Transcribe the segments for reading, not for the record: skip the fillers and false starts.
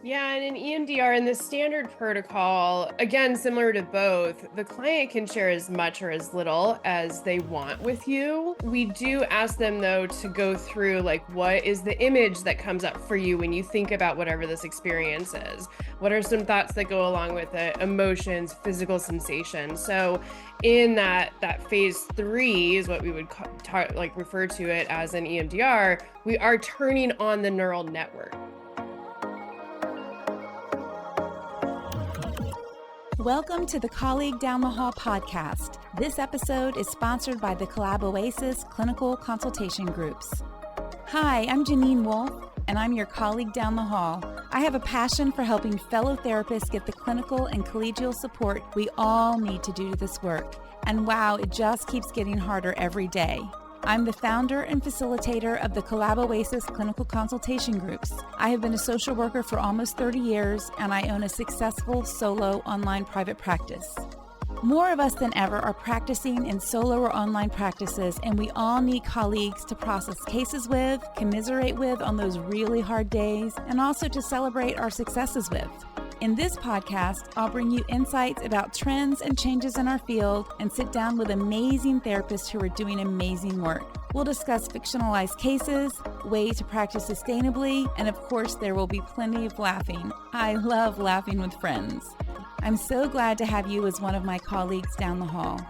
Yeah, and in EMDR, in the standard protocol, again, similar to both, the client can share as much or as little as they want with you. We do ask them, though, to go through like, what is the image that comes up for you when you think about whatever this experience is? What are some thoughts that go along with it? Emotions, physical sensations. So, in that phase 3 is what we would refer to it as in EMDR. We are turning on the neural network. Welcome to the Colleague Down the Hall podcast. This episode is sponsored by the Collab Oasis Clinical Consultation Groups. Hi, I'm Janine Wolf, and I'm your colleague down the hall. I have a passion for helping fellow therapists get the clinical and collegial support we all need to do this work. And wow, it just keeps getting harder every day. I'm the founder and facilitator of the Collab Oasis Clinical Consultation Groups. I have been a social worker for almost 30 years, and I own a successful solo online private practice. More of us than ever are practicing in solo or online practices, and we all need colleagues to process cases with, commiserate with on those really hard days, and also to celebrate our successes with. In this podcast, I'll bring you insights about trends and changes in our field and sit down with amazing therapists who are doing amazing work. We'll discuss fictionalized cases, ways to practice sustainably, and of course, there will be plenty of laughing. I love laughing with friends. I'm so glad to have you as one of my colleagues down the hall.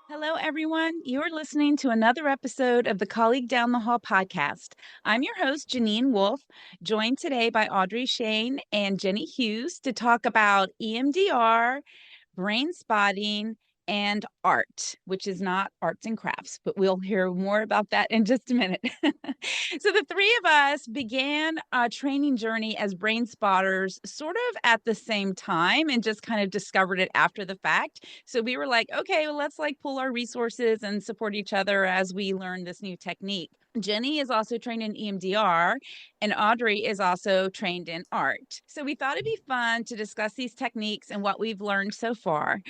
Hello, everyone. You're listening to another episode of the Colleague Down the Hall podcast. I'm your host, Janine Wolf, joined today by Audrey, Schoen, and Jenny Hughes to talk about EMDR, Brainspotting, and art, which is not arts and crafts, but we'll hear more about that in just a minute. So the three of us began a training journey as brain spotters sort of at the same time and just kind of discovered it after the fact. So we were like, okay, well, let's like pull our resources and support each other as we learn this new technique. Jenny is also trained in EMDR, and Audrey is also trained in art. So we thought it'd be fun to discuss these techniques and what we've learned so far.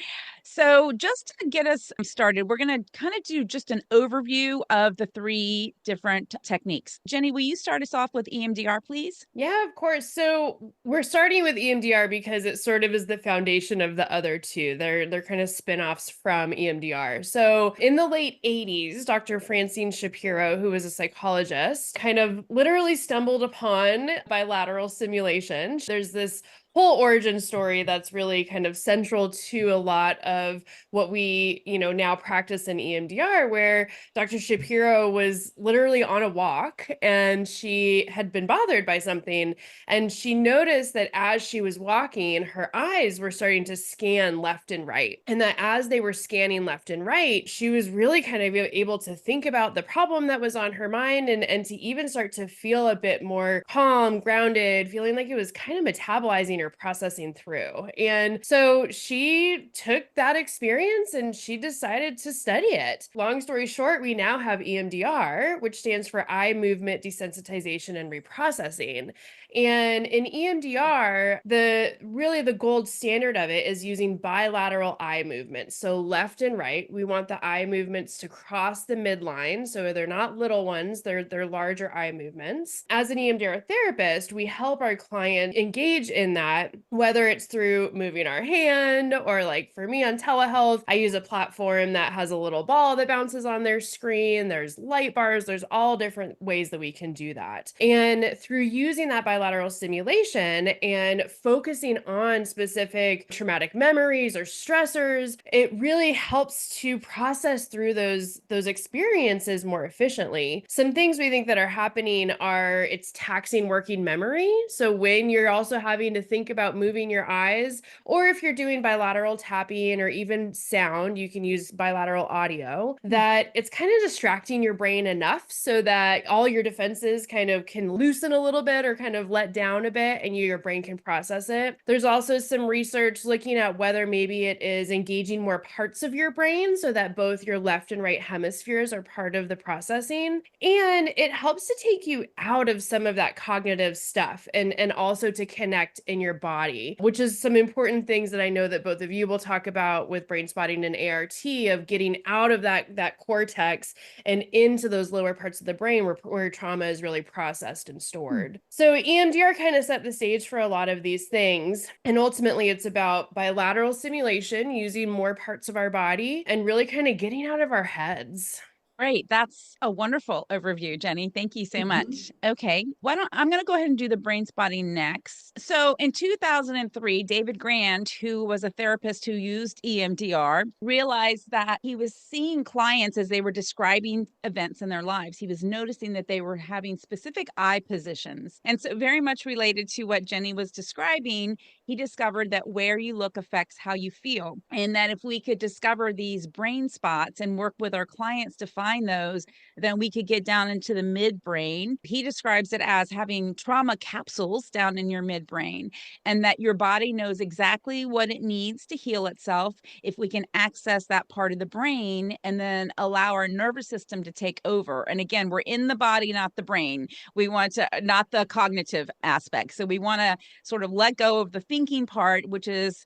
So just to get us started, we're going to kind of do just an overview of the three different techniques. Jenny, will you start us off with EMDR, please? Yeah, of course. So we're starting with EMDR because it sort of is the foundation of the other two. They're kind of spin-offs from EMDR. So in the late 80s, Dr. Francine Shapiro, who was a psychologist, kind of literally stumbled upon bilateral stimulation. There's this whole origin story that's really kind of central to a lot of what we, now practice in EMDR, where Dr. Shapiro was literally on a walk and she had been bothered by something. And she noticed that as she was walking, her eyes were starting to scan left and right. And that as they were scanning left and right, she was really kind of able to think about the problem that was on her mind and to even start to feel a bit more calm, grounded, feeling like it was kind of metabolizing or processing through. And so she took that experience and she decided to study it. Long story short, we now have EMDR, which stands for eye movement desensitization and reprocessing. And in EMDR, the gold standard of it is using bilateral eye movements. So left and right, we want the eye movements to cross the midline. So they're not little ones, they're larger eye movements. As an EMDR therapist, we help our client engage in that, whether it's through moving our hand or like for me on telehealth, I use a platform that has a little ball that bounces on their screen. There's light bars, there's all different ways that we can do that. And through using that bilateral stimulation and focusing on specific traumatic memories or stressors, it really helps to process through those experiences more efficiently. Some things we think that are happening are it's taxing working memory. So when you're also having to think about moving your eyes, or if you're doing bilateral tapping or even sound, you can use bilateral audio, that it's kind of distracting your brain enough so that all your defenses kind of can loosen a little bit or kind of let down a bit and your brain can process it. There's also some research looking at whether maybe it is engaging more parts of your brain so that both your left and right hemispheres are part of the processing. And it helps to take you out of some of that cognitive stuff and also to connect in your body, which is some important things that I know that both of you will talk about with Brainspotting and ART, of getting out of that cortex and into those lower parts of the brain where trauma is really processed and stored. So EMDR kind of set the stage for a lot of these things. And ultimately, it's about bilateral stimulation using more parts of our body and really kind of getting out of our heads. Great. That's a wonderful overview, Jenny. Thank you so much. Okay. I'm going to go ahead and do the brain spotting next. So in 2003, David Grand, who was a therapist who used EMDR, realized that he was seeing clients as they were describing events in their lives. He was noticing that they were having specific eye positions. And so very much related to what Jenny was describing, he discovered that where you look affects how you feel. And that if we could discover these brain spots and work with our clients to find those, then we could get down into the midbrain. He describes it as having trauma capsules down in your midbrain, and that your body knows exactly what it needs to heal itself if we can access that part of the brain and then allow our nervous system to take over. And again, we're in the body, not the brain. We want to, not the cognitive aspect. So we want to sort of let go of the thinking part, which is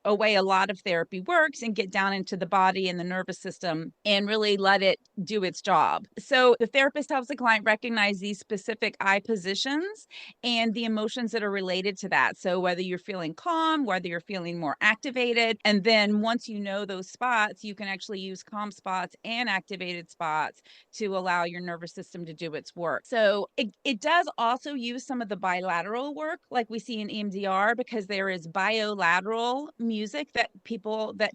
a way a lot of therapy works, and get down into the body and the nervous system and really let it do its job. So the therapist helps the client recognize these specific eye positions and the emotions that are related to that. So whether you're feeling calm, whether you're feeling more activated, and then once you know those spots, you can actually use calm spots and activated spots to allow your nervous system to do its work. So it does also use some of the bilateral work like we see in EMDR, because there is bilateral music that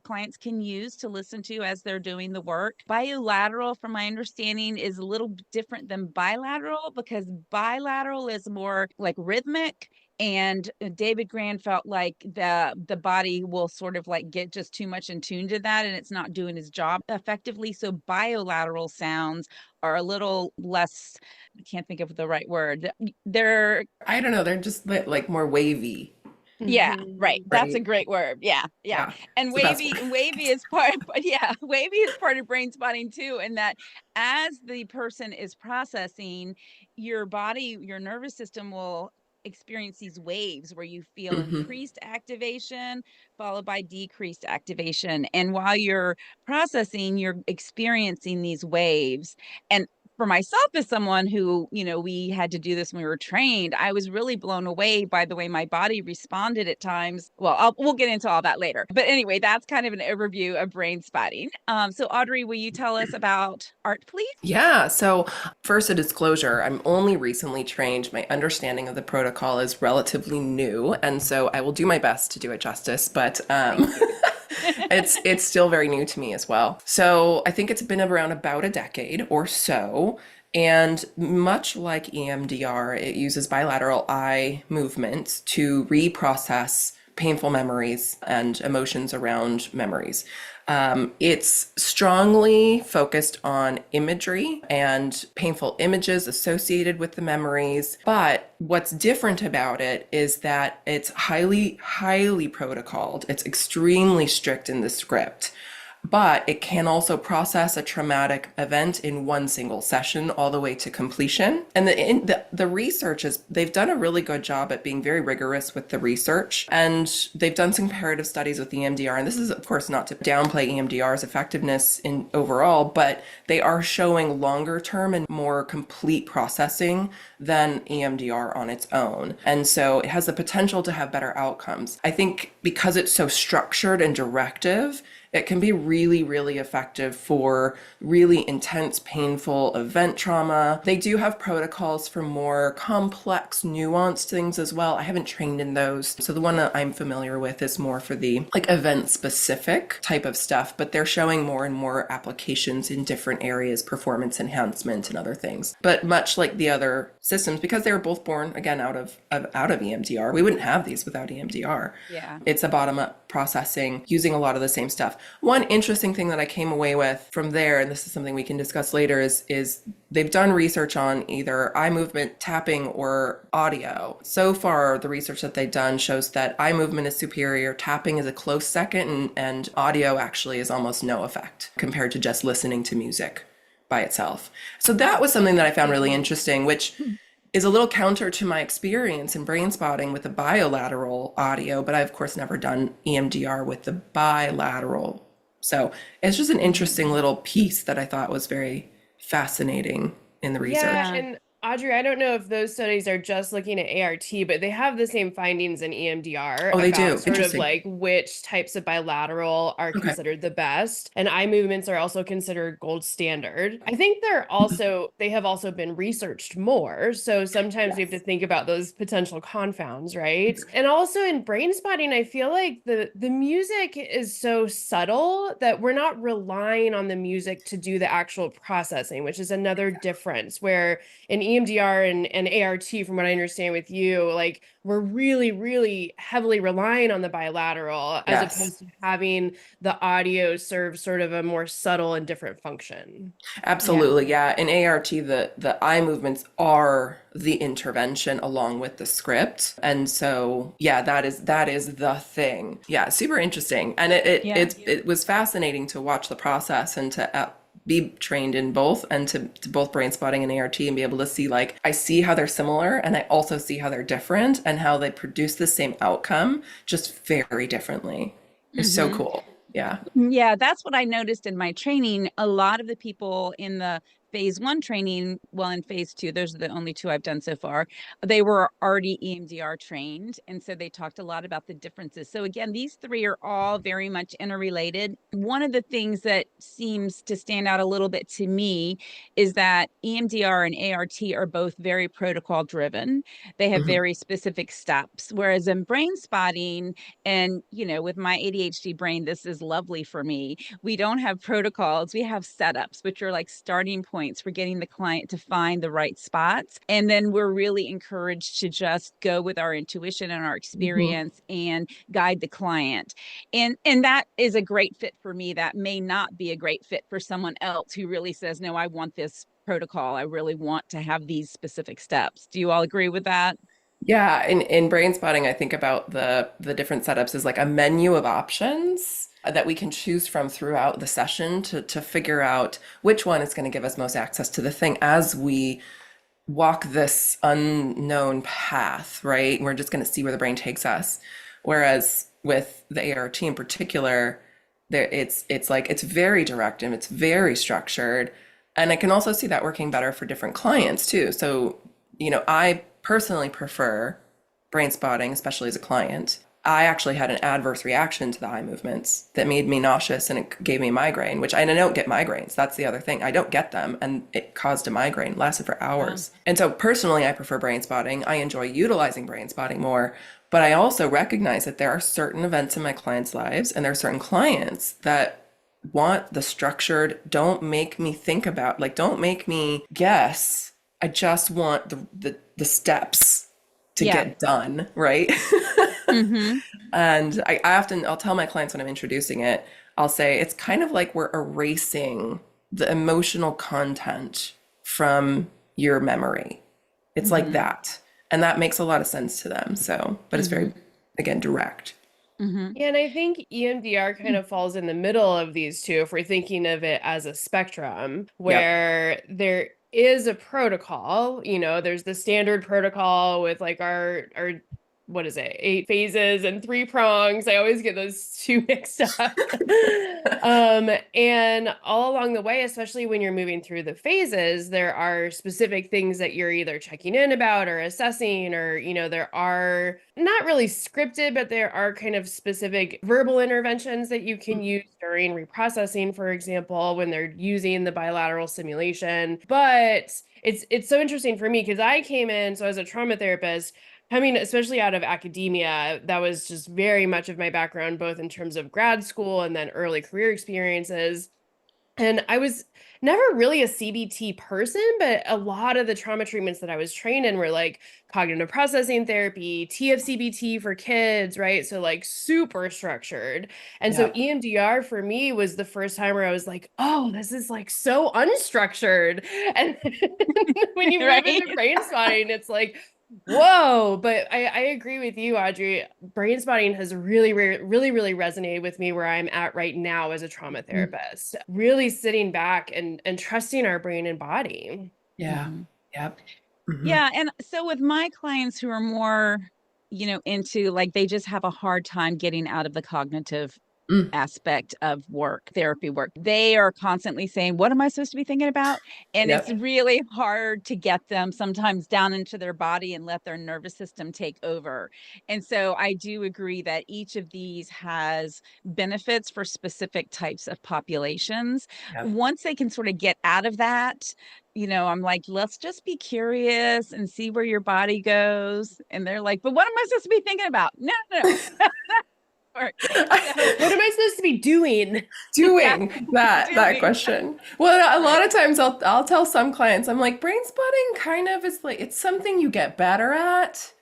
clients can use to listen to as they're doing the work. Bilateral, from my understanding, is a little different than bilateral, because bilateral is more like rhythmic, and David Grand felt like the body will sort of like get just too much in tune to that, and it's not doing its job effectively. So bilateral sounds are a little less, I can't think of the right word. I don't know, they're just like more wavy. Yeah, right. That's a Right. great word. Yeah, yeah. Yeah. And It's the best wavy is part, but yeah, wavy is part of brain spotting too. And that as the person is processing, your body, your nervous system will experience these waves where you feel word. increased activation followed by decreased activation. And while you're processing, you're experiencing these waves. And for myself, as someone who, we had to do this when we were trained, I was really blown away by the way my body responded at times. Well, we'll get into all that later. But anyway, that's kind of an overview of brain spotting. So Audrey, will you tell us about ART, please? Yeah, so first, a disclosure, I'm only recently trained. My understanding of the protocol is relatively new, and so I will do my best to do it justice, but it's still very new to me as well. So I think it's been around about a decade or so, and much like EMDR, it uses bilateral eye movements to reprocess painful memories and emotions around memories. It's strongly focused on imagery and painful images associated with the memories. But what's different about it is that it's highly, highly protocoled. It's extremely strict in the script. But it can also process a traumatic event in one single session all the way to completion. And the research is, they've done a really good job at being very rigorous with the research. And they've done some comparative studies with EMDR. And this is, of course, not to downplay EMDR's effectiveness in overall, but they are showing longer term and more complete processing than EMDR on its own. And so it has the potential to have better outcomes. I think because it's so structured and directive, it can be really, really effective for really intense, painful event trauma. They do have protocols for more complex, nuanced things as well. I haven't trained in those. So the one that I'm familiar with is more for the event-specific type of stuff, but they're showing more and more applications in different areas, performance enhancement and other things. But much like the other systems, because they were both born, again, out of EMDR, we wouldn't have these without EMDR. Yeah. It's a bottom-up processing using a lot of the same stuff. One interesting thing that I came away with from there, and this is something we can discuss later, is they've done research on either eye movement, tapping, or audio. So far, the research that they've done shows that eye movement is superior, tapping is a close second, and audio actually is almost no effect compared to just listening to music by itself. So that was something that I found really interesting, which is a little counter to my experience in brain spotting with the bilateral audio, but I've of course never done EMDR with the bilateral. So it's just an interesting little piece that I thought was very fascinating in the Yeah, research. Yeah. and Audrey, I don't know if those studies are just looking at ART, but they have the same findings in EMDR Oh, they about do. sort of Interesting. like which types of bilateral are Okay. considered the best. And eye movements are also considered gold standard. I think they have also been researched more. So sometimes we have to Yes. think about those potential confounds, right? And also in brain spotting, I feel like the music is so subtle that we're not relying on the music to do the actual processing, which is another difference where in EMDR and ART, from what I understand with you, like we're really, really heavily relying on the bilateral as Yes. opposed to having the audio serve sort of a more subtle and different function. Yeah. Absolutely. Yeah. In ART, the eye movements are the intervention along with the script. And so, yeah, that is the thing. Yeah, super interesting. And Yeah. it was fascinating to watch the process and to be trained in both and to both brain spotting and ART and be able to see like I see how they're similar and I also see how they're different and how they produce the same outcome just very differently. It's so Hmm. cool. Yeah. Yeah, that's what I noticed in my training. A lot of the people in the phase 1 training, well, in phase 2, those are the only two I've done so far, they were already EMDR trained. And so they talked a lot about the differences. So again, these three are all very much interrelated. One of the things that seems to stand out a little bit to me is that EMDR and ART are both very protocol driven. They have Mhm. very specific steps. Whereas in brain spotting, and, with my ADHD brain, this is lovely for me. We don't have protocols, we have setups, which are like starting points for getting the client to find the right spots. And then we're really encouraged to just go with our intuition and our Mhm. experience and guide the client. And that is a great fit for me. That may not be a great fit for someone else who really says, no, I want this protocol. I really want to have these specific steps. Do you all agree with that? Yeah, in brain spotting, I think about the different setups as like a menu of options that we can choose from throughout the session to figure out which one is going to give us most access to the thing as we walk this unknown path, right? We're just going to see where the brain takes us. Whereas with the ART in particular, it's like it's very directive, it's very structured, and I can also see that working better for different clients too. So, I personally prefer brain spotting, especially as a client. I actually had an adverse reaction to the eye movements that made me nauseous and it gave me a migraine, which I don't get migraines. That's the other thing. I don't get them. And it caused a migraine, lasted for Wow. hours. And so personally, I prefer brain spotting. I enjoy utilizing brain spotting more. But I also recognize that there are certain events in my clients' lives and there are certain clients that want the structured, don't make me think about, like, don't make me guess. I just want the steps to Yeah. get done, right? Mm-hmm. And I'll tell my clients when I'm introducing it, I'll say it's kind of like we're erasing the emotional content from your memory. It's like Mm-hmm. that. And that makes a lot of sense to them. So, but it's Mm-hmm. very, again, direct. Mm-hmm. Yeah, and I think EMDR kind of falls in the middle of these two if we're thinking of it as a spectrum Yep. where there is a protocol, there's the standard protocol with like our what is it, 8 phases and 3 prongs. I always get those two mixed up. And all along the way, especially when you're moving through the phases, there are specific things that you're either checking in about or assessing, or, there are not really scripted, but there are kind of specific verbal interventions that you can use during reprocessing, for example, when they're using the bilateral simulation. But it's so interesting for me because I came in, so as a trauma therapist, coming especially out of academia, that was just very much of my background, both in terms of grad school and then early career experiences. And I was never really a CBT person, but a lot of the trauma treatments that I was trained in were like cognitive processing therapy, TFCBT for kids, right? So like super structured. And so Yeah. EMDR for me was the first time where I was like, oh, this is like so unstructured. And when you move Right. into brain spotting, it's like, whoa. But I agree with you, Audrey. Brain spotting has really, really, really resonated with me where I'm at right now as a trauma therapist. Really sitting back and trusting our brain and body. Yeah. Mm-hmm. Yep. Hmm. Yeah. And so with my clients who are more, into like they just have a hard time getting out of the cognitive Mm. aspect of work, therapy work. They are constantly saying, what am I supposed to be thinking about? And it's Yep. really hard to get them sometimes down into their body and let their nervous system take over. And so I do agree that each of these has benefits for specific types of populations. Yep. Once they can sort of get out of that, I'm like, let's just be curious and see where your body goes. And they're like, but what am I supposed to be thinking about? No, no, no. Or, so What am I supposed to be doing? yeah, Doing that doing. question. Well, a lot Right. of times I'll tell some clients, I'm like, brain spotting kind of is like it's something you get better at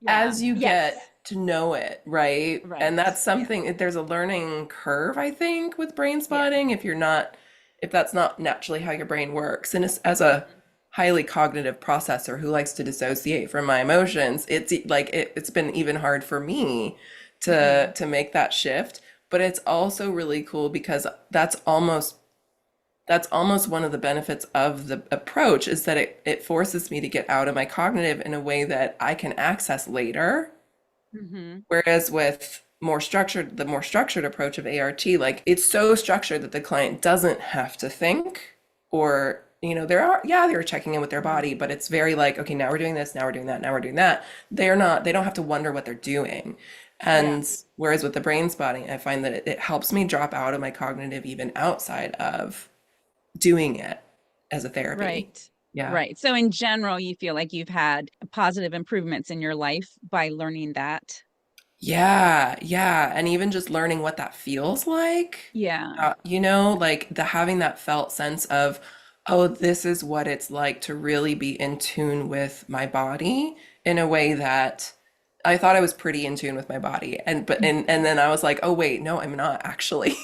Yeah. as you get Yes. to know it, right? And Right. that's Yeah. something, there's a learning curve, I think, with brain Yeah. spotting if that's not naturally how your brain works. And as a Mhm. highly cognitive processor who likes to dissociate from my emotions, it's been even hard for me Mhm. to make that shift. But it's also really cool because that's almost one of the benefits of the approach is that it forces me to get out of my cognitive in a way that I can access later. Mhm. Whereas with the more structured approach of ART, like it's so structured that the client doesn't have to think or, they're checking in with their Mhm. body, but it's very like, okay, now we're doing this, now we're doing that, now we're doing that. They don't have to wonder what they're doing. Yeah. And whereas with the brain spotting, I find that it helps me drop out of my cognitive even outside of doing it as a therapy. Right. Yeah. Right. So in general, you feel like you've had positive improvements in your life by learning that. Yeah, yeah. And even just learning what that feels like, Yeah. like the having that felt sense of, oh, this is what it's like to really be in tune with my body in a way that I thought I was pretty in tune with my body. And then I was like, oh wait, no, I'm not actually.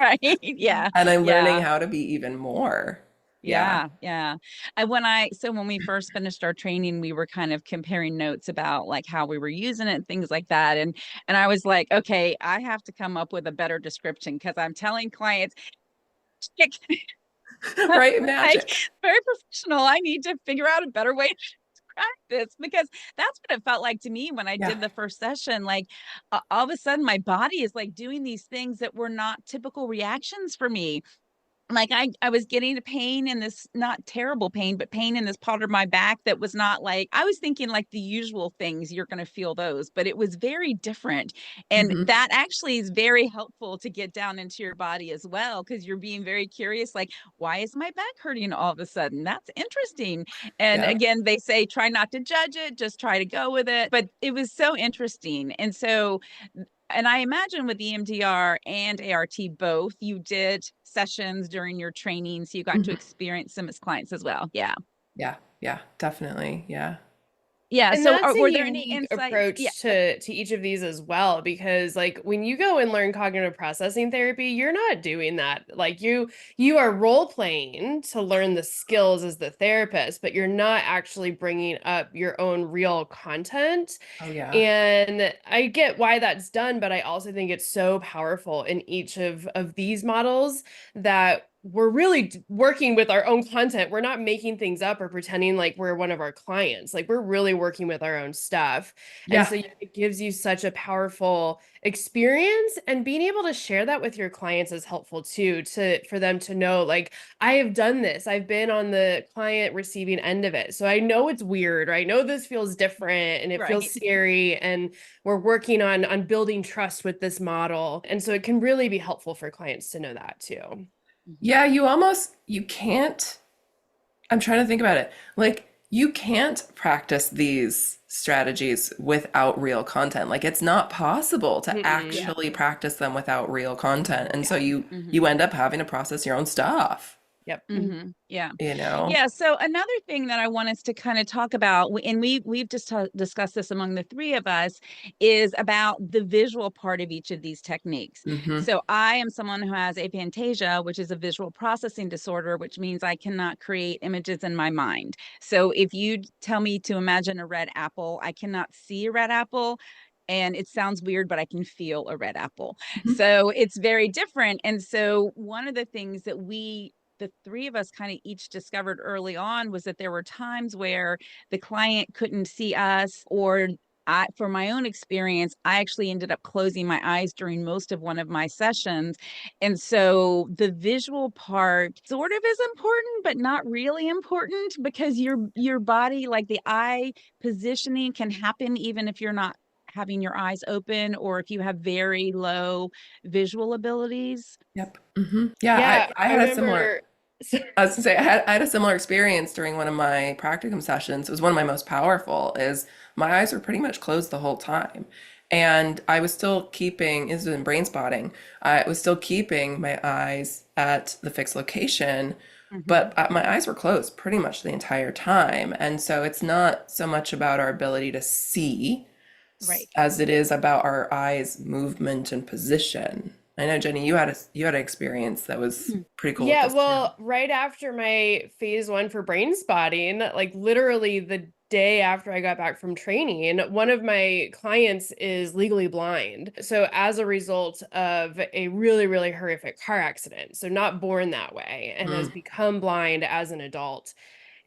Right. Yeah. And I'm learning Yeah. how to be even more. Yeah. Yeah, yeah. So when we first finished our training, we were kind of comparing notes about like how we were using it and things like that. And I was like, okay, I have to come up with a better description because I'm telling clients, Right, like magic. very professional. I need to figure out a better way to describe this because that's what it felt like to me when I Yeah. did the first session. Like all of a sudden, my body is like doing these things that were not typical reactions for me. Like I was getting a pain in this, not terrible pain, but pain in this part of my back that was not like I was thinking like the usual things you're going to feel those, but it was very different. And Hmm. that actually is very helpful to get down into your body as well because you're being very curious like why is my back hurting all of a sudden? That's interesting. And Yep. again, they say try not to judge it, just try to go with it. But it was so interesting. And I imagine with EMDR and ART both, you did sessions during your training, so you got to Hmm. experience them as clients as well. Yeah. Yeah. Yeah. Definitely. Yeah. Yeah. And So that's a were there any unique insights? Yeah. approach to each of these as well, because like when you go and learn cognitive processing therapy, you're not doing that. Like you are role playing to learn the skills as the therapist, but you're not actually bringing up your own real content. Oh, yeah. And I get why that's done, but I also think it's so powerful in each of these models that we're really working with our own content. We're not making things up or pretending like we're one of our clients. Like we're really working with our own stuff. And Yeah. so it gives you such a powerful experience, and being able to share that with your clients is helpful too, for them to know like I have done this. I've been on the client receiving end of it. So I know it's weird, or I know this feels different and it feels Right. scary, and we're working on building trust with this model. And so it can really be helpful for clients to know that too. Mhm. Yeah, you can't, I'm trying to think about it. Like, you can't practice these strategies without real content. Like, it's not possible to Mm-mm. Yeah. actually practice them without real content. And so Yeah. you Hmm. end up having to process your own stuff, Yep. Yeah. you know? Yeah. So another thing that I want us to kind of talk about, and we've just discussed this among the three of us, is about the visual part of each of these techniques. Hmm. So I am someone who has aphantasia, which is a visual processing disorder, which means I cannot create images in my mind. So if you tell me to imagine a red apple, I cannot see a red apple. And it sounds weird, but I can feel a red apple. Hmm. So it's very different. And so one of the things that we the three of us kind of each discovered early on was that there were times where the client couldn't see us, or for my own experience, I actually ended up closing my eyes during most of one of my sessions. And so the visual part sort of is important, but not really important, because your body, like the eye positioning, can happen even if you're not having your eyes open or if you have very low visual abilities. Yep. Yeah, Yeah, I I had a similar, remember. So, I was gonna say, I had a similar experience during one of my practicum sessions. It was one of my most powerful, is my eyes were pretty much closed the whole time. And I was still keeping, this was in brain spotting, I was still keeping my eyes at the fixed location, Mhm. but my eyes were closed pretty much the entire time. And so it's not so much about our ability to see Right. as it is about our eyes' movement and position. I know, Jenny, you had an experience that was pretty cool with yeah, this too. well, right after my phase 1 for brain spotting, like literally the day after I got back from training, one of my clients is legally blind. So, as a result of a really, really horrific car accident, so not born that way, and has Mm. become blind as an adult.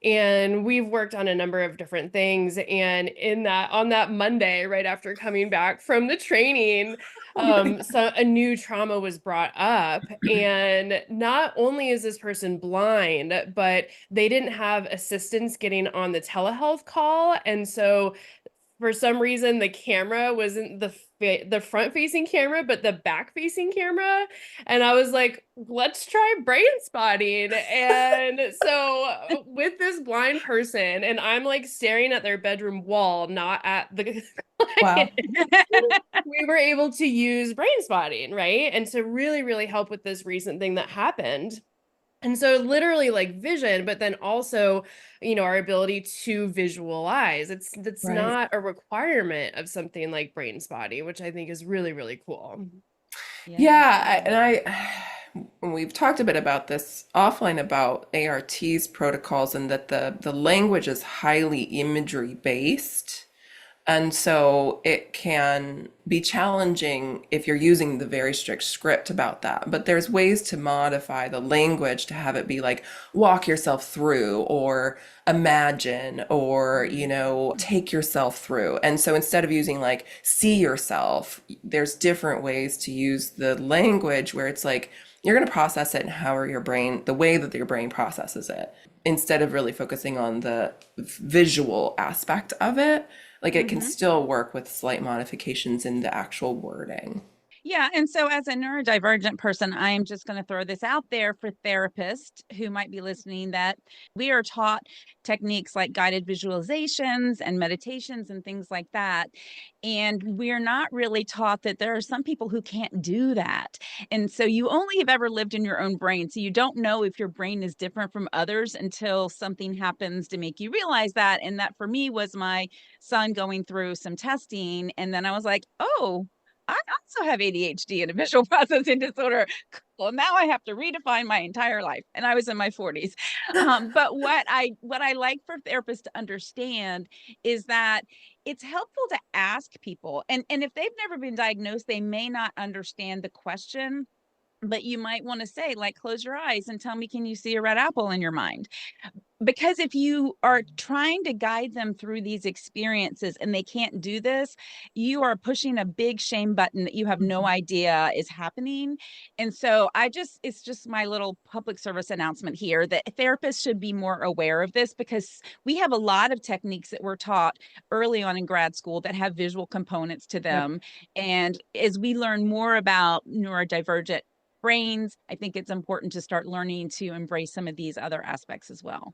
And we've worked on a number of different things. And in that, on that Monday, right after coming back from the training, Oh my so a new trauma was brought up. And not only is this person blind, but they didn't have assistance getting on the telehealth call. And so for some reason the camera wasn't the front facing camera but the back facing camera, and I was like, let's try brain spotting. And so with this blind person, and I'm like staring at their bedroom wall, not at the Wow. client, we were able to use brain spotting, right? And to really, really help with this recent thing that happened. And so literally like vision, but then also, our ability to visualize. That's Right. not a requirement of something like brain spotting, which I think is really, really cool. Yeah. Yeah, and we've talked a bit about this offline about ART's protocols and that the language is highly imagery based. And so it can be challenging if you're using the very strict script about that. But there's ways to modify the language to have it be like walk yourself through or imagine or, take yourself through. And so instead of using like see yourself, there's different ways to use the language where it's like you're going to process it and how are your brain, the way that your brain processes it, instead of really focusing on the visual aspect of it. Like it can Mhm. still work with slight modifications in the actual wording. Yeah. And so, as a neurodivergent person, I am just going to throw this out there for therapists who might be listening, that we are taught techniques like guided visualizations and meditations and things like that. And we're not really taught that there are some people who can't do that. And so, you only have ever lived in your own brain. So, you don't know if your brain is different from others until something happens to make you realize that. And that for me was my son going through some testing. And then I was like, oh, I also have ADHD and a visual processing disorder. Well, now I have to redefine my entire life. And I was in my 40s. But what I like for therapists to understand is that it's helpful to ask people. And if they've never been diagnosed, they may not understand the question. But you might want to say, like, close your eyes and tell me, can you see a red apple in your mind? Because if you are trying to guide them through these experiences and they can't do this, you are pushing a big shame button that you have no idea is happening. And so it's just my little public service announcement here that therapists should be more aware of this, because we have a lot of techniques that we're taught early on in grad school that have visual components to Yep. them. And as we learn more about neurodivergent brains, I think it's important to start learning to embrace some of these other aspects as well.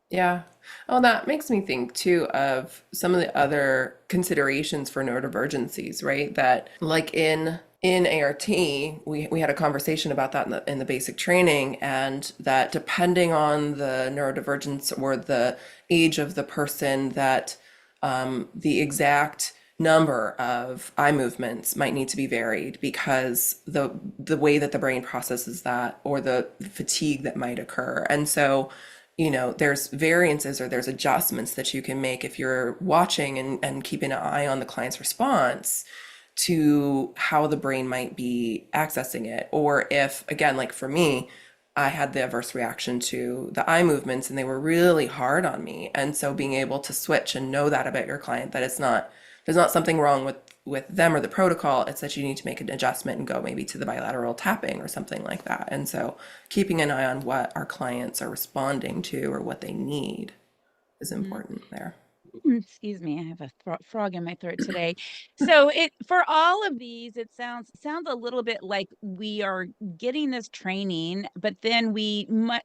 Yeah. Oh, that makes me think too of some of the other considerations for neurodivergencies, right? That like in ART, we had a conversation about that in the basic training, and that depending on the neurodivergence or the age of the person, that the exact number of eye movements might need to be varied because the way that the brain processes that or the fatigue that might occur. And so, there's variances or there's adjustments that you can make if you're watching and keeping an eye on the client's response to how the brain might be accessing it. Or if, again, like for me, I had the adverse reaction to the eye movements and they were really hard on me. And so being able to switch and know that about your client, that there's not something wrong with them or the protocol, it's that you need to make an adjustment and go maybe to the bilateral tapping or something like that. And so keeping an eye on what our clients are responding to or what they need is important there. Excuse me, I have a frog in my throat today. So it for all of these, it sounds a little bit like we are getting this training, but then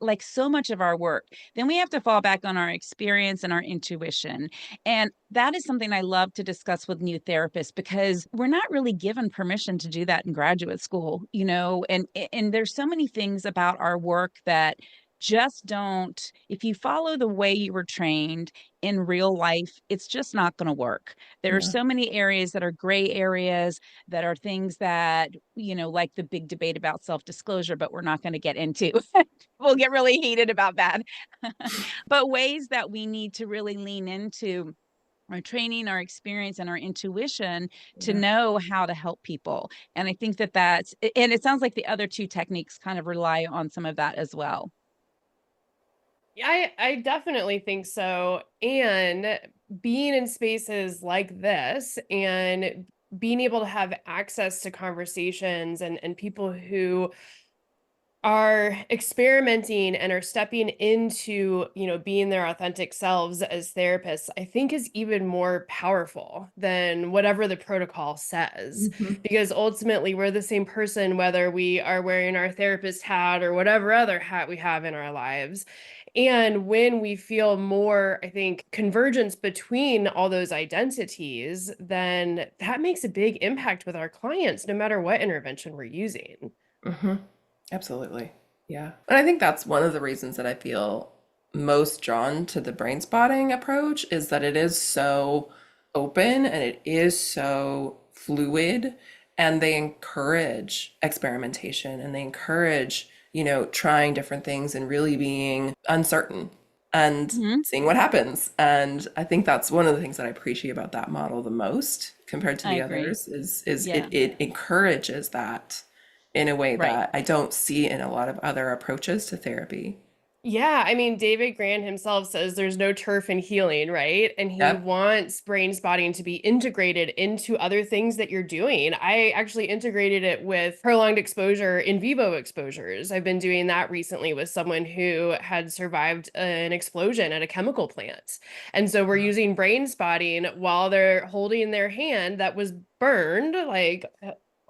like so much of our work, then we have to fall back on our experience and our intuition. And that is something I love to discuss with new therapists because we're not really given permission to do that in graduate school, and there's so many things about our work that just don't, if you follow the way you were trained in real life, it's just not going to work. There are Yeah. so many areas that are gray areas, that are things that, like the big debate about self-disclosure, but we're not going to get into. We'll get really heated about that. But ways that we need to really lean into our training, our experience, and our intuition to Yeah. know how to help people. And I think and it sounds like the other two techniques kind of rely on some of that as well. Yeah, I definitely think so. And being in spaces like this and being able to have access to conversations and people who are experimenting and are stepping into, being their authentic selves as therapists, I think is even more powerful than whatever the protocol says. Mhm. Because ultimately we're the same person, whether we are wearing our therapist hat or whatever other hat we have in our lives. And when we feel more, I think, convergence between all those identities, then that makes a big impact with our clients, no matter what intervention we're using. Mhm. Absolutely. Yeah. And I think that's one of the reasons that I feel most drawn to the brain spotting approach is that it is so open and it is so fluid and they encourage experimentation and they encourage, trying different things and really being uncertain and Mhm. seeing what happens. And I think that's one of the things that I appreciate about that model the most compared to I the agree. others is Yeah. it encourages that in a way Right. that I don't see in a lot of other approaches to therapy. Yeah, I mean, David Grand himself says there's no turf in healing, right? And he Yep. wants brain spotting to be integrated into other things that you're doing. I actually integrated it with prolonged exposure, in vivo exposures. I've been doing that recently with someone who had survived an explosion at a chemical plant. And so we're using brain spotting while they're holding their hand that was burned, like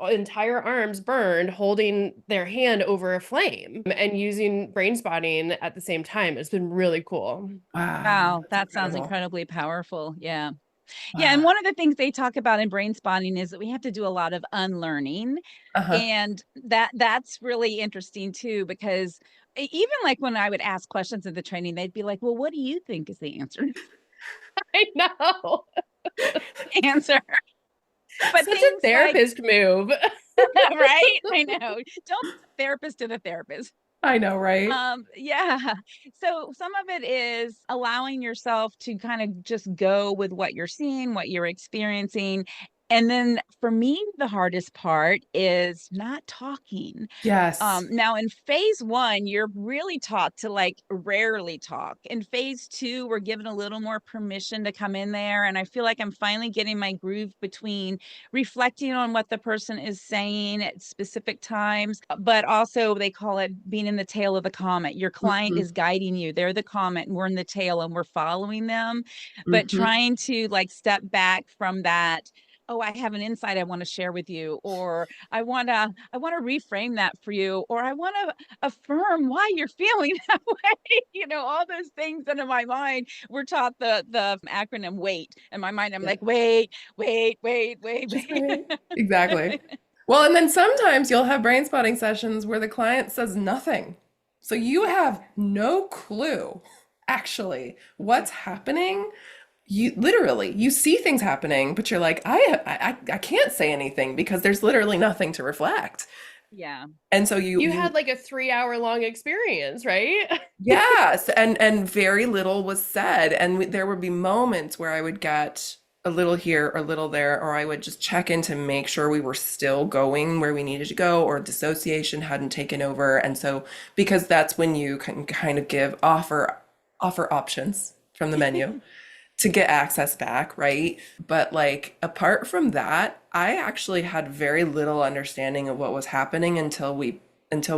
entire arms burned, holding their hand over a flame and using brain spotting at the same time. It's been really cool. Wow, Wow, that's that sounds incredible. incredibly powerful. Yeah. Yeah, and Wow. one of the things they talk about in brain spotting is that we have to do a lot of unlearning. Uh-huh. And that's really interesting too, because even like when I would ask questions in the training, they'd be like, "Well, what do you think is the answer?" I know. answer. But Such a things like, therapist move. right? I know. Don't therapist to the therapist. I know, right? Yeah. So some of it is allowing yourself to kind of just go with what you're seeing, what you're experiencing. And then for me, the hardest part is not talking. Yes. Now in phase one, you're really taught to like rarely talk. In phase two, we're given a little more permission to come in there. And I feel like I'm finally getting my groove between reflecting on what the person is saying at specific times, but also they call it being in the tail of the comet. Your client Hmm. is guiding you. They're the comet and we're in the tail and we're following them. But Hmm. trying to like step back from that, oh, I have an insight I want to share with you, or I want to reframe that for you, or I want to affirm why you're feeling that way. All those things that in my mind, we're taught the acronym WAIT. In my mind, I'm Yeah. like, wait, wait, wait, wait, Just wait. right. Exactly. Well, and then sometimes you'll have brain spotting sessions where the client says nothing. So you have no clue actually what's happening. You literally you see things happening, but you're like, I can't say anything because there's literally nothing to reflect. Yeah. And so you You you had like a 3 hour long experience, right? yes, and very little was said, and there would be moments where I would get a little here or a little there, or I would just check in to make sure we were still going where we needed to go, or dissociation hadn't taken over. And so, because that's when you can kind of give offer options from the menu to get access back, right? But like apart from that, I actually had very little understanding of what was happening until we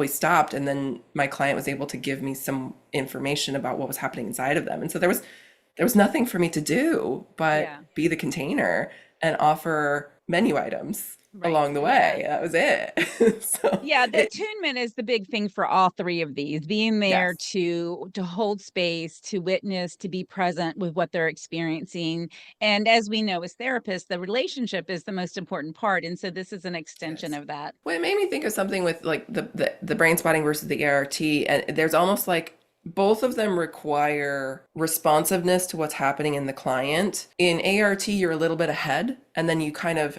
stopped, and then my client was able to give me some information about what was happening inside of them. And so there was nothing for me to do but Yeah. be the container and offer menu items Right. along the Yeah. way. That was it. So Yeah, the it, attunement is the big thing for all three of these. Being there yes, to hold space, to witness, to be present with what they're experiencing. And as we know as therapists, the relationship is the most important part. And so this is an it extension is. of that. Well, it made me think of something with like the brain spotting versus the ART, and there's almost like both of them require responsiveness to what's happening in the client. In ART, you're a little bit ahead, and then you kind of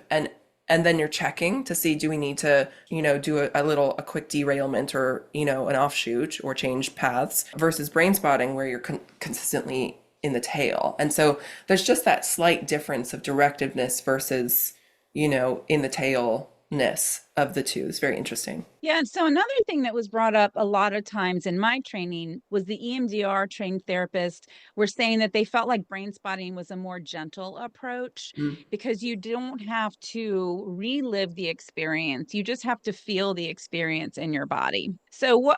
and then you're checking to see, do we need to, do a quick derailment, or, an offshoot, or change paths, versus brain spotting where you're consistently in the tail. And so there's just that slight difference of directiveness versus, in the tailness of the two. It's very interesting. Yeah. And so another thing that was brought up a lot of times in my training was the EMDR trained therapists were saying that they felt like brain spotting was a more gentle approach Mm. because you don't have to relive the experience. You just have to feel the experience in your body. So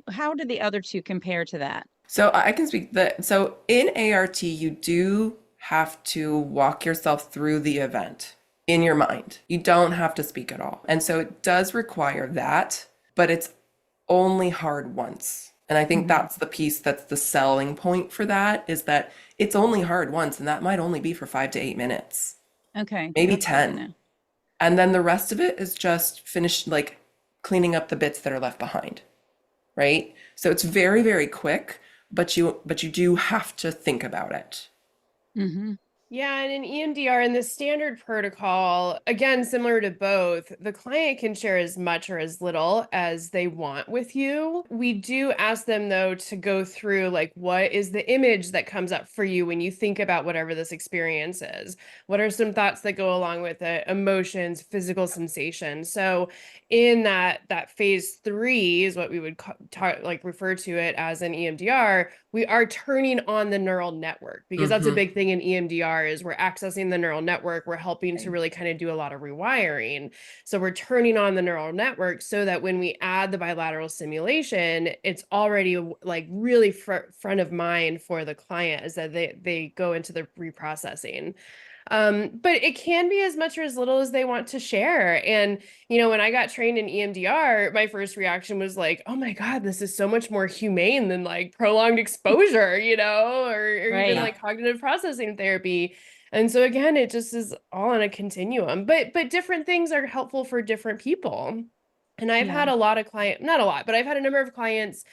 how do the other two compare to that? So I can speak that. So in ART, you do have to walk yourself through the event in your mind. You don't have to speak at all. And so it does require that, but it's only hard once. And I think Mhm. that's the piece that's the selling point for that, is that it's only hard once, and that might only be for 5 to 8 minutes, Okay, maybe that's good to 10. know. And then the rest of it is just finish like cleaning up the bits that are left behind, right? So it's very, very quick, but you do have to think about it. Hmm. Yeah, and in EMDR, in the standard protocol, again, similar to both, the client can share as much or as little as they want with you. We do ask them, though, to go through like, what is the image that comes up for you when you think about whatever this experience is? What are some thoughts that go along with it? Emotions, physical sensations. So, in that phase 3 is what we would like refer to it as in EMDR. We are turning on the neural network, because that's a Mm-hmm. big thing in EMDR is we're accessing the neural network. We're helping to really kind of do a lot of rewiring. So we're turning on the neural network so that when we add the bilateral simulation, it's already like really front of mind for the client as that they go into the reprocessing. But it can be as much or as little as they want to share. And, when I got trained in EMDR, my first reaction was like, oh my God, this is so much more humane than like prolonged exposure, or even Right. Yeah. like cognitive processing therapy. And so again, it just is all on a continuum. But different things are helpful for different people. And I've Yeah. had a lot of not a lot, but I've had a number of clients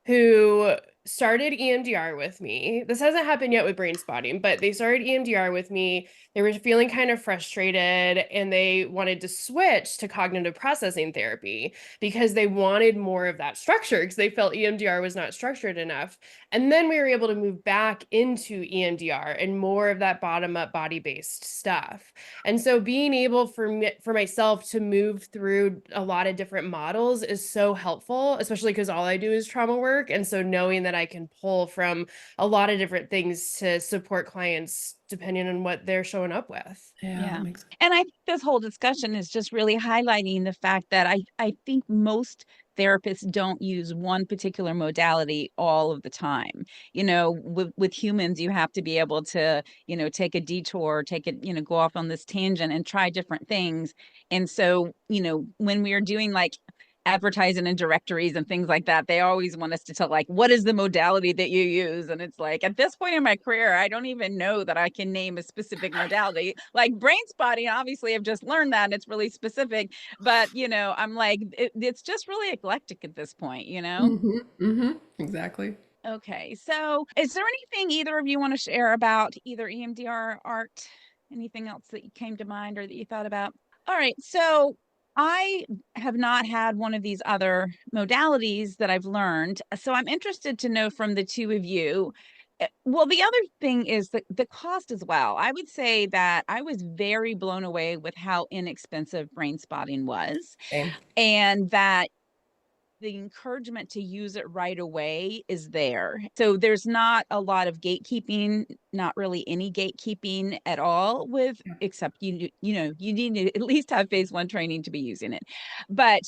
who started EMDR with me. This hasn't happened yet with brain spotting, but they started EMDR with me. They were feeling kind of frustrated and they wanted to switch to cognitive processing therapy because they wanted more of that structure because they felt EMDR was not structured enough. And then we were able to move back into EMDR and more of that bottom up body based stuff. And so being able for myself to move through a lot of different models is so helpful, especially because all I do is trauma work. And so knowing that I can pull from a lot of different things to support clients depending on what they're showing up with. Yeah, that Yeah. makes sense. And I think this whole discussion is just really highlighting the fact that I think most therapists don't use one particular modality all of the time. With humans, you have to be able to, take a detour, take it, go off on this tangent and try different things. And so, when we are doing like advertising and directories and things like that, they always want us to tell like, what is the modality that you use? And it's like, at this point in my career, I don't even know that I can name a specific modality. Like brain spotting, obviously I've just learned that and it's really specific, but I'm like, it's just really eclectic at this point. Mm-hmm. Mm-hmm. Exactly. Okay, so is there anything either of you want to share about either EMDR or art? Anything else that came to mind or that you thought about? All right, so I have not had one of these other modalities that I've learned. So I'm interested to know from the two of you, Well, the other thing is the cost as well. I would say that I was very blown away with how inexpensive brain spotting was, Same. and that the encouragement to use it right away is there. So there's not a lot of gatekeeping, not really any gatekeeping at all with, except you need to at least have phase 1 training to be using it. But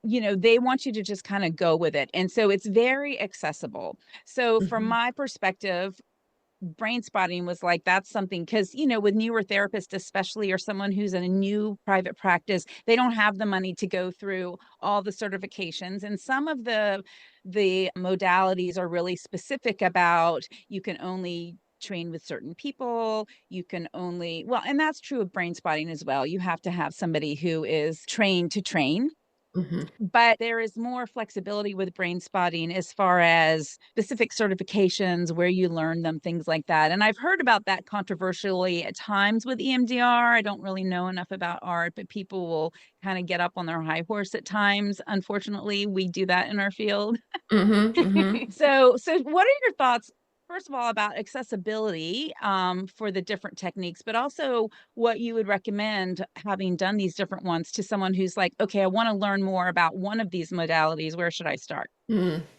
they want you to just kind of go with it. And so it's very accessible. So from Mhm. my perspective, brain spotting was like, that's something, because with newer therapists especially, or someone who's in a new private practice, they don't have the money to go through all the certifications, and some of the modalities are really specific about, you can only train with certain people, you can only, well, and that's true of brain spotting as well, you have to have somebody who is trained to train. Mhm. But there is more flexibility with brain spotting as far as specific certifications, where you learn them, things like that. And I've heard about that controversially at times with EMDR. I don't really know enough about art, but people will kind of get up on their high horse at times. Unfortunately, we do that in our field. Mhm. Mhm. So what are your thoughts, first of all, about accessibility for the different techniques, but also what you would recommend, having done these different ones, to someone who's like, okay, I want to learn more about one of these modalities. Where should I start?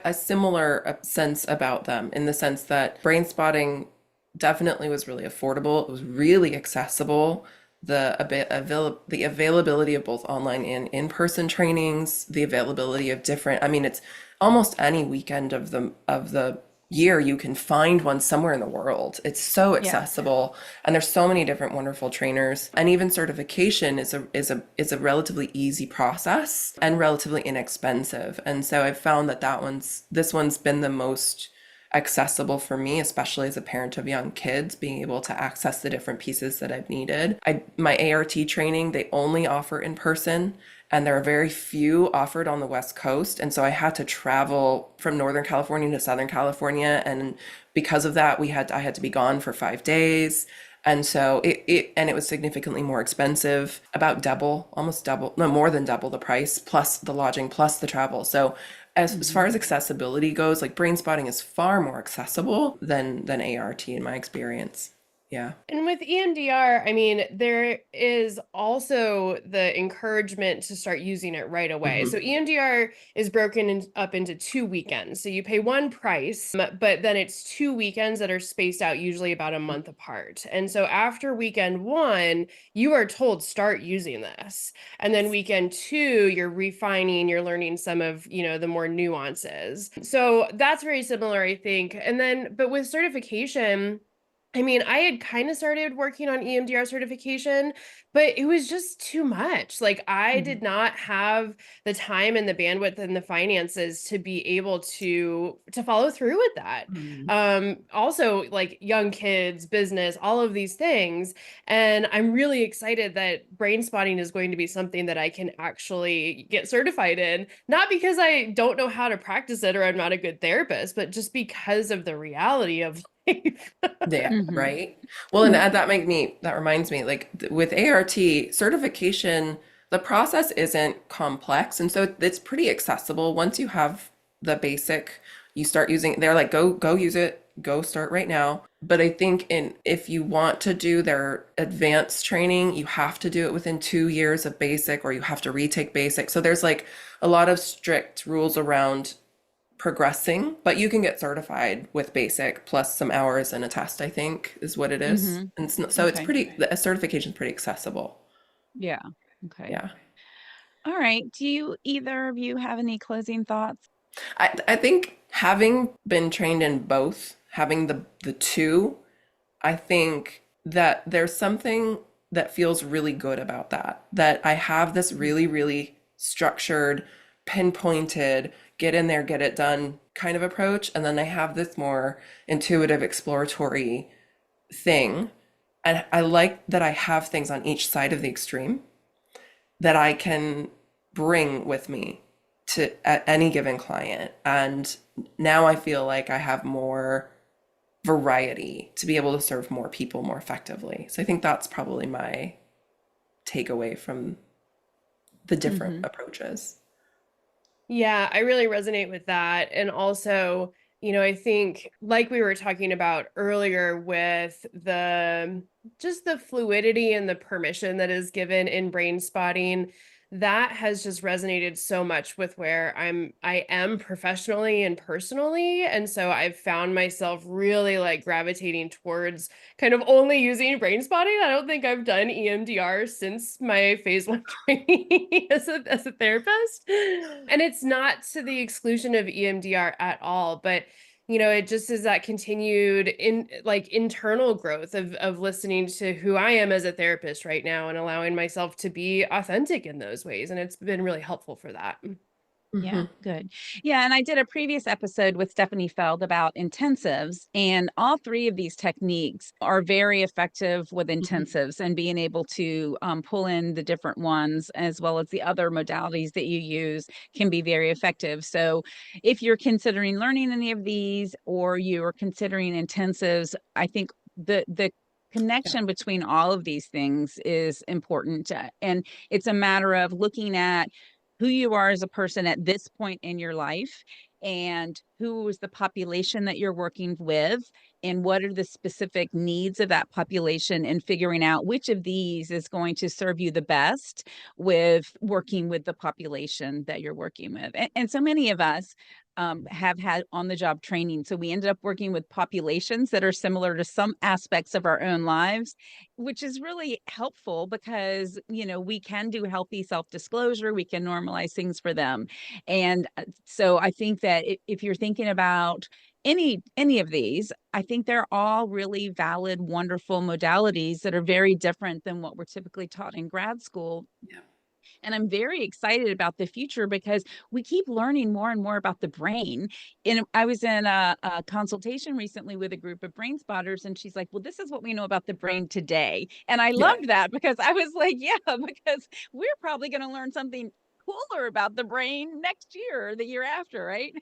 A similar sense about them in the sense that brain spotting definitely was really affordable. It was really accessible. The availability of both online and in-person trainings, the availability of different, I mean, it's almost any weekend of the year you can find one somewhere in the world. It's so Yeah. accessible, and there's so many different wonderful trainers. And even certification is a relatively easy process and relatively inexpensive. And so I've found that this one's been the most accessible for me, especially as a parent of young kids, being able to access the different pieces that I've needed. My ART training, they only offer in person, and there are very few offered on the West Coast. And so I had to travel from Northern California to Southern California. And because of that, I had to be gone for 5 days. And so it was significantly more expensive, about double, almost double, no, more than double the price, plus the lodging, plus the travel. So as Mhm. far as accessibility goes, like brain spotting is far more accessible than ART in my experience. Yeah. And with EMDR, I mean, there is also the encouragement to start using it right away. So Hmm. EMDR is up into 2 weekends. So you pay one price, but then it's 2 weekends that are spaced out usually about a month apart. And so after weekend one, you are told start using this. And then weekend two, you're refining, you're learning some of, the more nuances. So that's very similar, I think. And then, but with certification, I mean, I had kind of started working on EMDR certification, but it was just too much. Like, I did Mhm. not have the time and the bandwidth and the finances to be able to follow through with that. Mm. Also, like young kids, business, all of these things. And I'm really excited that brain spotting is going to be something that I can actually get certified in, not because I don't know how to practice it or I'm not a good therapist, but just because of the reality of life. Yeah, Mhm. right. Well, and that reminds me, like with ART certification, the process isn't complex, and so it's pretty accessible. Once you have the basic, you start using, they're like, go use it, go start right now. But I think if you want to do their advanced training, you have to do it within 2 years of basic, or you have to retake basic. So there's like a lot of strict rules around progressing, but you can get certified with basic plus some hours and a test, I think is what it is. Mhm. And so it's Okay. pretty, the certification is pretty accessible. Yeah. Okay. Yeah. All right. Do you, either of you, have any closing thoughts? I think having been trained in both, having the two, I think that there's something that feels really good about that. That I have this really, really structured, pinpointed, get in there, get it done kind of approach. And then I have this more intuitive, exploratory thing. And I like that I have things on each side of the extreme that I can bring with me to at any given client. And now I feel like I have more variety to be able to serve more people more effectively. So I think that's probably my takeaway from the different Mhm. approaches. Yeah, I really resonate with that. And also, I think like we were talking about earlier with just the fluidity and the permission that is given in brain spotting, that has just resonated so much with where I am professionally and personally. And so I've found myself really like gravitating towards kind of only using brain spotting. I don't think I've done EMDR since my phase 1 training as a therapist. And it's not to the exclusion of EMDR at all, but it just is that continued internal growth of listening to who I am as a therapist right now and allowing myself to be authentic in those ways. And it's been really helpful for that. Yeah, good. Yeah, and I did a previous episode with Stephanie Feld about intensives, and all three of these techniques are very effective with intensives and being able to pull in the different ones as well as the other modalities that you use can be very effective. So if you're considering learning any of these or you're considering intensives, I think the connection between all of these things is important. And it's a matter of looking at who you are as a person at this point in your life and who is the population that you're working with and what are the specific needs of that population and figuring out which of these is going to serve you the best with working with the population that you're working with. And so many of us have had on-the-job training. So we ended up working with populations that are similar to some aspects of our own lives, which is really helpful because, we can do healthy self-disclosure. We can normalize things for them. And so I think that if you're thinking about any of these, I think they're all really valid, wonderful modalities that are very different than what we're typically taught in grad school. Yeah. And I'm very excited about the future because we keep learning more and more about the brain. And I was in a consultation recently with a group of brain spotters, and she's like, well, this is what we know about the brain today. And I Yeah. loved that because I was like, yeah, because we're probably going to learn something cooler about the brain next year or the year after, right?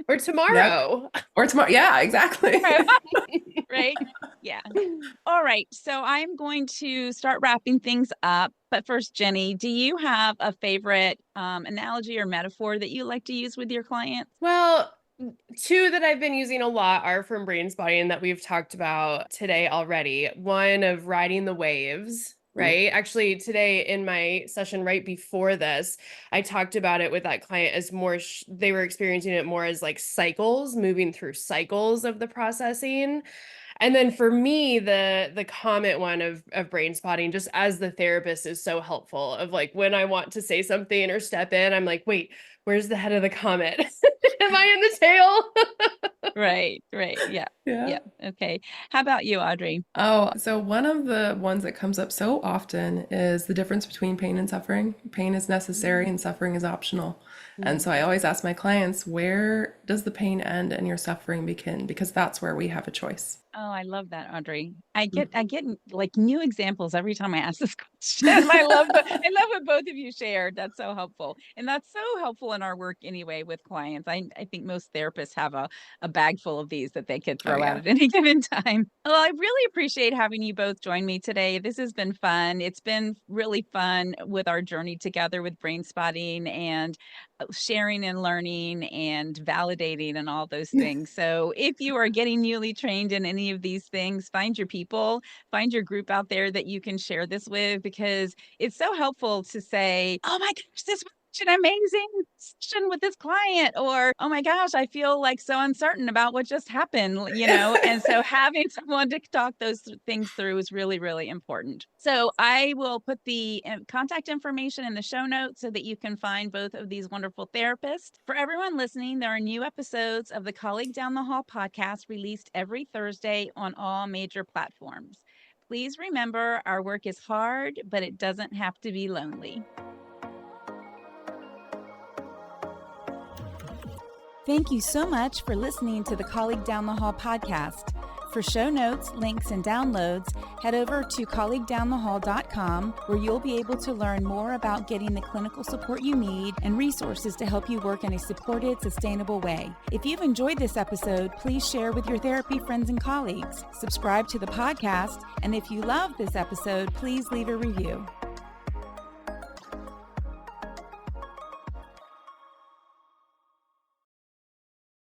Or Yep. tomorrow. Or tomorrow. Yeah, exactly. Right? Yeah. All right. So I'm going to start wrapping things up. But first, Jenny, do you have a favorite analogy or metaphor that you like to use with your clients? Well, two that I've been using a lot are from Brainspotting that we've talked about today already. One of riding the waves, right? Actually, today in my session right before this, I talked about it with that client as more, they were experiencing it more as like cycles, moving through cycles of the processing. And then for me, the comment one of brain spotting, just as the therapist, is so helpful. Of like when I want to say something or step in, I'm like, wait, where's the head of the comet? Am I in the tail? Right. Yeah. Yeah. Yeah. Okay. How about you, Audrey? Oh, so one of the ones that comes up so often is the difference between pain and suffering. Pain is necessary and suffering is optional. And so I always ask my clients, where does the pain end and your suffering begin? Because that's where we have a choice. Oh, I love that, Audrey. I get like new examples every time I ask this question. I love what both of you shared. That's so helpful. And that's so helpful in our work anyway with clients. I think most therapists have a bag full of these that they could Oh, throw out yeah. at any given time. Well, I really appreciate having you both join me today. This has been fun. It's been really fun with our journey together with brain spotting and sharing and learning and validating and all those things. So if you are getting newly trained in any of these things, find your people, find your group out there that you can share this with, because it's so helpful to say, oh my gosh, this was such an amazing session with this client, or oh my gosh, I feel like so uncertain about what just happened, and so having someone to talk those things through is really, really important. So I will put the contact information in the show notes so that you can find both of these wonderful therapists. For everyone listening, there are new episodes of the Colleague Down the Hall podcast released every Thursday on all major platforms. Please remember, our work is hard, but it doesn't have to be lonely. Thank you so much for listening to the Colleague Down the Hall podcast. For show notes, links, and downloads, head over to colleaguedownthehall.com, where you'll be able to learn more about getting the clinical support you need and resources to help you work in a supported, sustainable way. If you've enjoyed this episode, please share with your therapy friends and colleagues. Subscribe to the podcast, and if you love this episode, please leave a review.